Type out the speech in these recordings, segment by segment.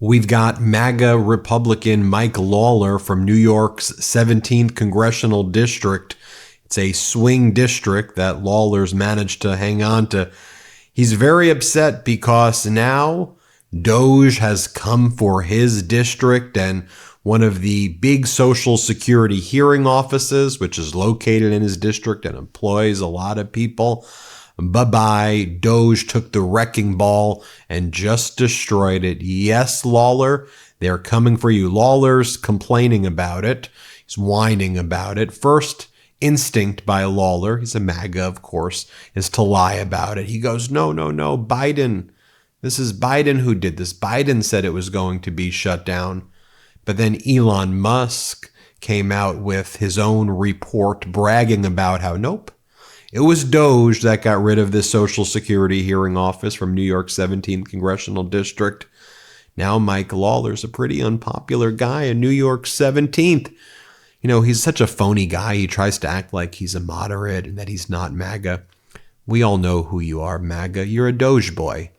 We've got MAGA Republican Mike Lawler from New York's 17th Congressional District. It's a swing district that Lawler's managed to hang on to. He's very upset because now DOJ has come for his district, and one of the big Social Security hearing offices, which is located in his district and employs a lot of people, bye-bye. DOJ took the wrecking ball and just destroyed it. Yes, Lawler, they're coming for you. Lawler's complaining about it. He's whining about it. First instinct by Lawler, he's a MAGA, of course, is to lie about it. He goes, no, Biden. This is Biden who did this. Biden said it was going to be shut down. But then Elon Musk came out with his own report bragging about how, nope, it was DOJ that got rid of this Social Security hearing office from New York's 17th Congressional District. Now Mike Lawler's a pretty unpopular guy in New York's 17th. You know, he's such a phony guy. He tries to act like he's a moderate and that he's not MAGA. We all know who you are, MAGA. You're a DOJ boy.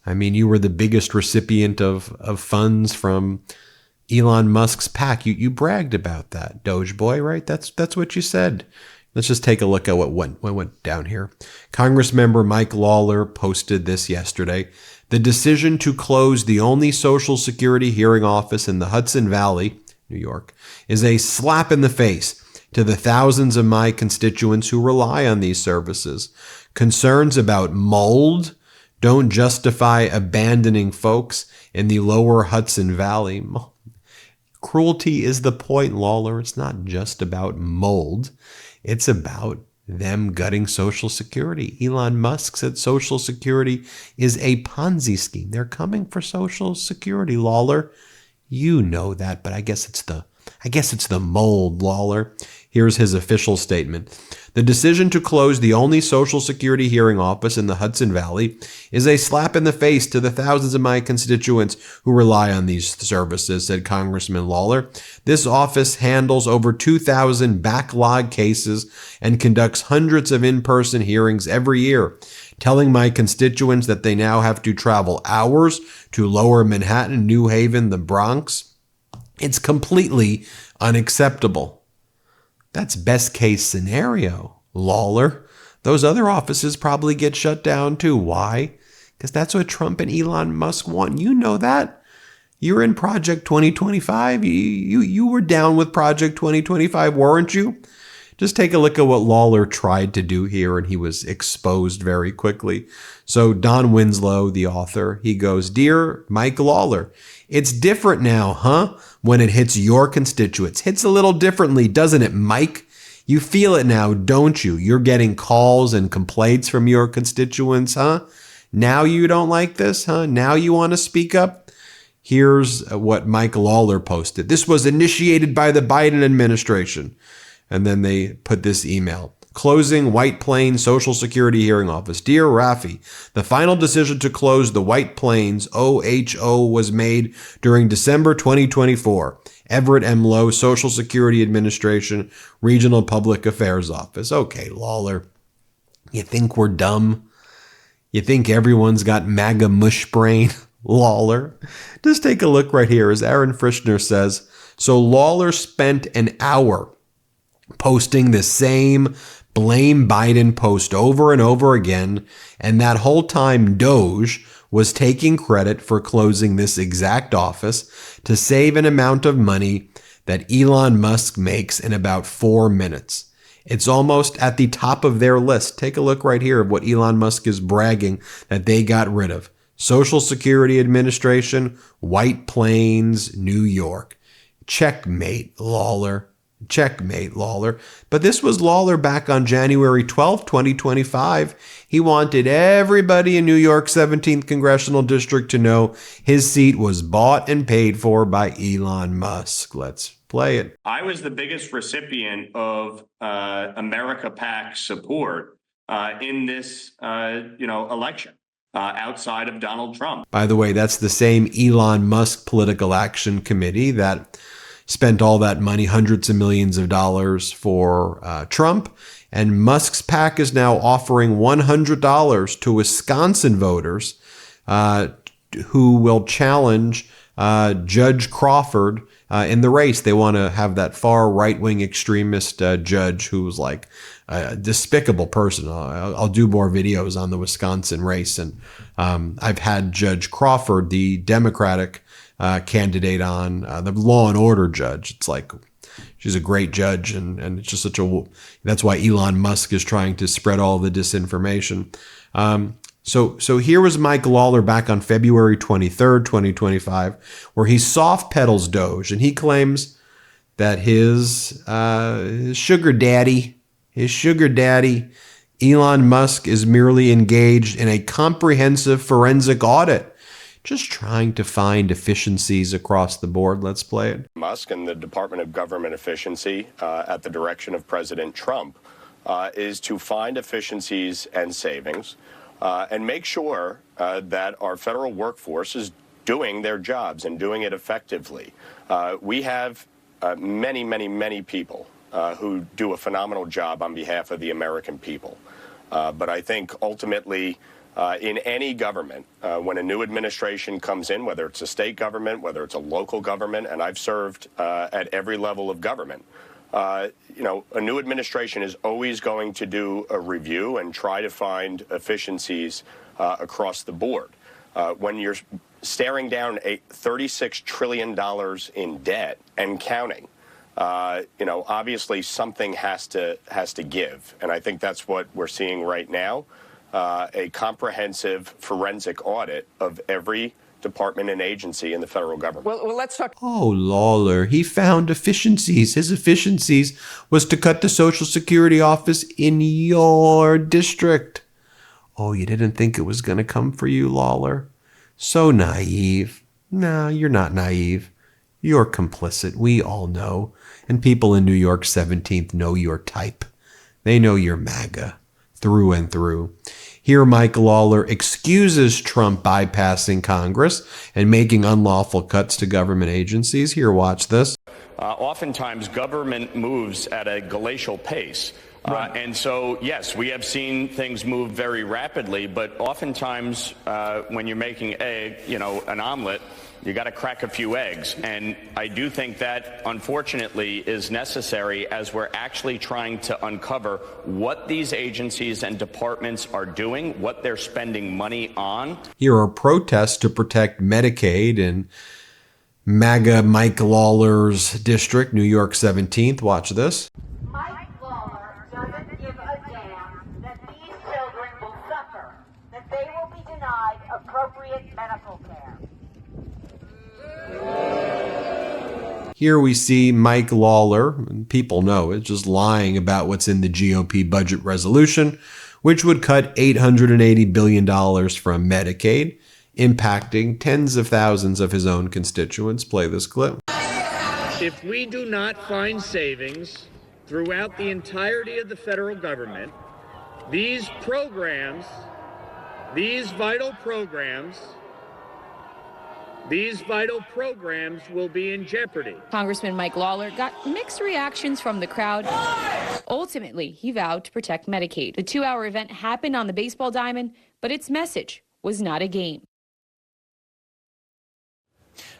I mean, you were the biggest recipient of funds from Elon Musk's PAC. You bragged about that, DOJ boy, right? That's what you said. Let's just take a look at what went down here. Congressmember Mike Lawler posted this yesterday. The decision to close the only Social Security hearing office in the Hudson Valley, New York, is a slap in the face to the thousands of my constituents who rely on these services. Concerns about mold don't justify abandoning folks in the lower Hudson Valley. Cruelty is the point, Lawler. It's not just about mold. It's about them gutting Social Security. Elon Musk said Social Security is a Ponzi scheme. They're coming for Social Security, Lawler. You know that, but I guess it's the mold, Lawler. Here's his official statement. The decision to close the only Social Security hearing office in the Hudson Valley is a slap in the face to the thousands of my constituents who rely on these services, said Congressman Lawler. This office handles over 2,000 backlog cases and conducts hundreds of in-person hearings every year. Telling my constituents that they now have to travel hours to Lower Manhattan, New Haven, the Bronx, it's completely unacceptable. That's best case scenario, Lawler. Those other offices probably get shut down too. Why? Because that's what Trump and Elon Musk want. You know that. You're in Project 2025. You were down with Project 2025, weren't you? Just take a look at what Lawler tried to do here, and he was exposed very quickly. So Don Winslow, the author, he goes, Dear Mike Lawler, it's different now, huh? When it hits your constituents. Hits a little differently, doesn't it, Mike? You feel it now, don't you? You're getting calls and complaints from your constituents, huh? Now you don't like this, huh? Now you want to speak up? Here's what Mike Lawler posted. This was initiated by the Biden administration. And then they put this email. Closing White Plains Social Security hearing office. Dear Rafi, the final decision to close the White Plains OHO was made during December 2024. Everett M. Lowe Social Security Administration Regional Public Affairs Office. Okay, Lawler, you think we're dumb? You think everyone's got MAGA mush brain? Lawler, just take a look right here. As Aaron Frischner says, so Lawler spent an hour posting the same blame Biden post over and over again, and that whole time DOJ was taking credit for closing this exact office to save an amount of money that Elon Musk makes in about 4 minutes. It's almost at the top of their list. Take a look right here of what Elon Musk is bragging that they got rid of. Social Security Administration, White Plains, New York. Checkmate, Lawler. Checkmate, Lawler. But this was Lawler back on January 12, 2025. He wanted everybody in New York's 17th Congressional District to know his seat was bought and paid for by Elon Musk. Let's play it. I was the biggest recipient of America PAC support in this, election. Outside of Donald Trump. By the way, that's the same Elon Musk Political Action Committee that spent all that money, hundreds of millions of dollars for Trump. And Musk's PAC is now offering $100 to Wisconsin voters who will challenge Judge Crawford in the race. They want to have that far right-wing extremist judge who was like a despicable person. I'll do more videos on the Wisconsin race. And I've had Judge Crawford, the Democratic candidate, on the Law and Order judge. It's like, she's a great judge, and it's just that's why Elon Musk is trying to spread all the disinformation. So here was Mike Lawler back on February 23rd, 2025, where he soft pedals Doge, and he claims that his sugar daddy, Elon Musk, is merely engaged in a comprehensive forensic audit, just trying to find efficiencies across the board. Let's play it. Musk and the Department of Government Efficiency, at the direction of President Trump, is to find efficiencies and savings and make sure that our federal workforce is doing their jobs and doing it effectively. We have many people who do a phenomenal job on behalf of the American people. But I think ultimately, in any government, when a new administration comes in, whether it's a state government, whether it's a local government, and I've served at every level of government, a new administration is always going to do a review and try to find efficiencies across the board. When you're staring down $36 trillion in debt and counting, obviously something has to give. And I think that's what we're seeing right now. A comprehensive forensic audit of every department and agency in the federal government. Well, let's talk. Oh, Lawler, he found efficiencies. His efficiencies was to cut the Social Security office in your district. Oh, you didn't think it was going to come for you, Lawler? So naive. No, you're not naive. You're complicit. We all know. And people in New York 17th know your type. They know you're MAGA through and through. Here, Mike Lawler excuses Trump bypassing Congress and making unlawful cuts to government agencies. Here, watch this. Oftentimes, government moves at a glacial pace. Right. And so, yes, we have seen things move very rapidly, but oftentimes when you're making an omelet, you got to crack a few eggs. And I do think that, unfortunately, is necessary as we're actually trying to uncover what these agencies and departments are doing, what they're spending money on. Here are protests to protect Medicaid in MAGA Mike Lawler's district, New York 17th. Watch this. Mike Lawler doesn't give a damn that these children will suffer, that they will be denied appropriate medical care. Here we see Mike Lawler, and people know it, just lying about what's in the GOP budget resolution, which would cut $880 billion from Medicaid, impacting tens of thousands of his own constituents. Play this clip. If we do not find savings throughout the entirety of the federal government, these programs, these vital programs will be in jeopardy. Congressman Mike Lawler got mixed reactions from the crowd. Ultimately, he vowed to protect Medicaid. The 2-hour event happened on the baseball diamond, but its message was not a game.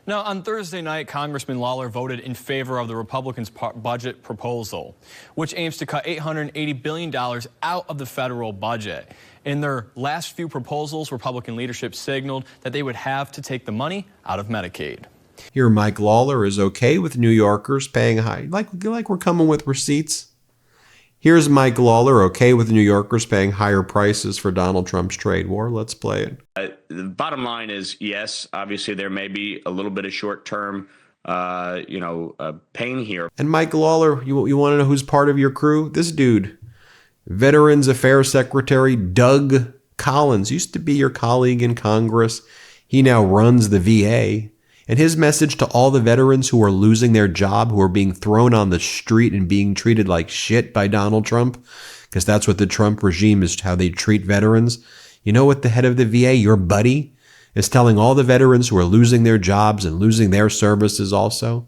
Now, on Thursday night, Congressman Lawler voted in favor of the Republicans' budget proposal, which aims to cut $880 billion out of the federal budget. In their last few proposals, Republican leadership signaled that they would have to take the money out of Medicaid. Here, Mike Lawler is okay with New Yorkers paying high, like we're coming with receipts. Here's Mike Lawler okay with New Yorkers paying higher prices for Donald Trump's trade war. Let's play it. The bottom line is, yes, obviously there may be a little bit of short-term, pain here. And Mike Lawler, you want to know who's part of your crew? This dude, Veterans Affairs Secretary Doug Collins, used to be your colleague in Congress. He now runs the VA. And his message to all the veterans who are losing their job, who are being thrown on the street and being treated like shit by Donald Trump, because that's what the Trump regime is, how they treat veterans. You know what the head of the VA, your buddy, is telling all the veterans who are losing their jobs and losing their services also?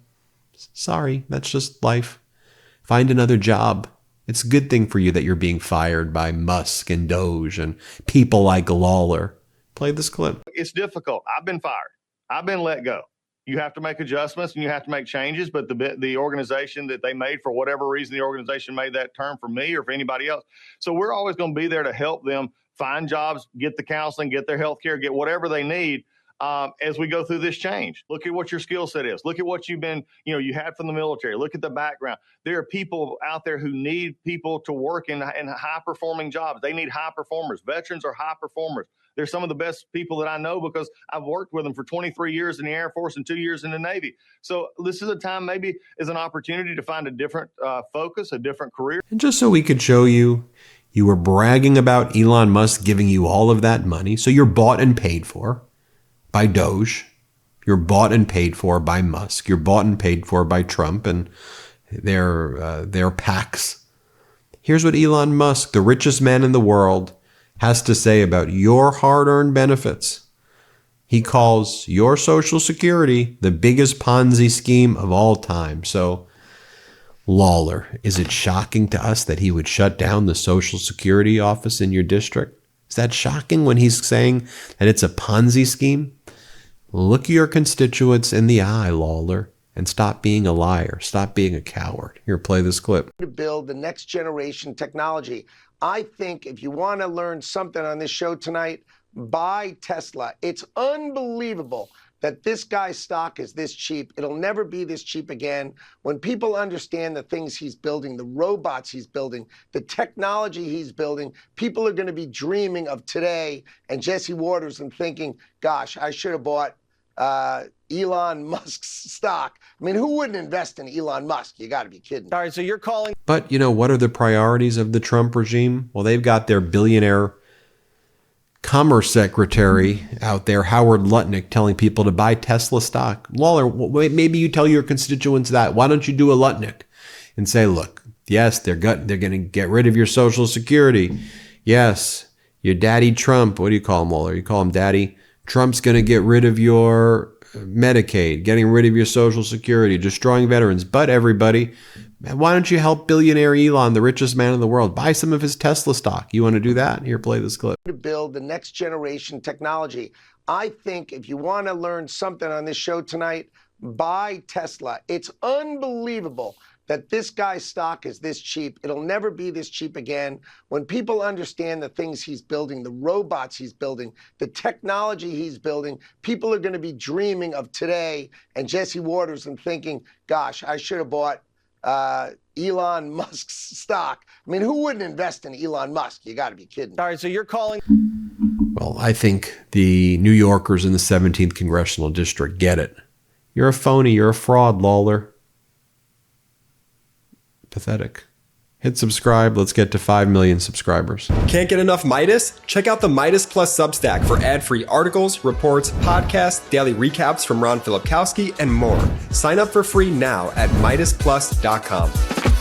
Sorry, that's just life. Find another job. It's a good thing for you that you're being fired by Musk and Doge and people like Lawler. Play this clip. It's difficult. I've been fired. I've been let go. you have to make adjustments and you have to make changes. But the organization that they made, for whatever reason, the organization made that term for me or for anybody else. So we're always going to be there to help them find jobs, get the counseling, get their health care, get whatever they need as we go through this change. Look at what your skill set is. Look at what you've been, you had from the military. Look at the background. There are people out there who need people to work in high-performing jobs. They need high performers. Veterans are high performers. They're some of the best people that I know because I've worked with them for 23 years in the Air Force and 2 years in the Navy. So this is a time, maybe is an opportunity to find a different focus, a different career. And just so we could show you, you were bragging about Elon Musk giving you all of that money. So you're bought and paid for by Doge. You're bought and paid for by Musk. You're bought and paid for by Trump and their PACs. Here's what Elon Musk, the richest man in the world, has to say about your hard-earned benefits. He calls your Social Security the biggest Ponzi scheme of all time. So, Lawler, is it shocking to us that he would shut down the Social Security office in your district? Is that shocking when he's saying that it's a Ponzi scheme? Look your constituents in the eye, Lawler, and stop being a liar. Stop being a coward. Here, play this clip. To build the next generation technology. I think if you want to learn something on this show tonight, buy Tesla. It's unbelievable that this guy's stock is this cheap. It'll never be this cheap again. When people understand the things he's building, the robots he's building, the technology he's building, people are going to be dreaming of today and Jesse Waters and thinking, gosh, I should have bought Elon Musk's stock. I mean, who wouldn't invest in Elon Musk? You got to be kidding. All right, so you're calling. But, what are the priorities of the Trump regime? Well, they've got their billionaire Commerce Secretary out there, Howard Lutnick, telling people to buy Tesla stock. Lawler, maybe you tell your constituents that. Why don't you do a Lutnick and say, look, yes, they're going to get rid of your Social Security. Yes, your daddy Trump, what do you call him, Lawler? You call him daddy. Trump's going to get rid of your Medicaid, getting rid of your Social Security, destroying veterans. But everybody, why don't you help billionaire Elon, the richest man in the world, buy some of his Tesla stock? You want to do that? Here, play this clip. To build the next generation technology. I think if you want to learn something on this show tonight, buy Tesla. It's unbelievable that this guy's stock is this cheap. It'll never be this cheap again. When people understand the things he's building, the robots he's building, the technology he's building, people are going to be dreaming of today and Jesse Waters and thinking, gosh, I should have bought Elon Musk's stock. I mean, who wouldn't invest in Elon Musk? You got to be kidding. All right, so you're calling. Well, I think the New Yorkers in the 17th Congressional District get it. You're a phony. You're a fraud, Lawler. Pathetic. Hit subscribe. Let's get to 5 million subscribers. Can't get enough Meidas? Check out the Meidas Plus Substack for ad-free articles, reports, podcasts, daily recaps from Ron Filipkowski, and more. Sign up for free now at MeidasPlus.com.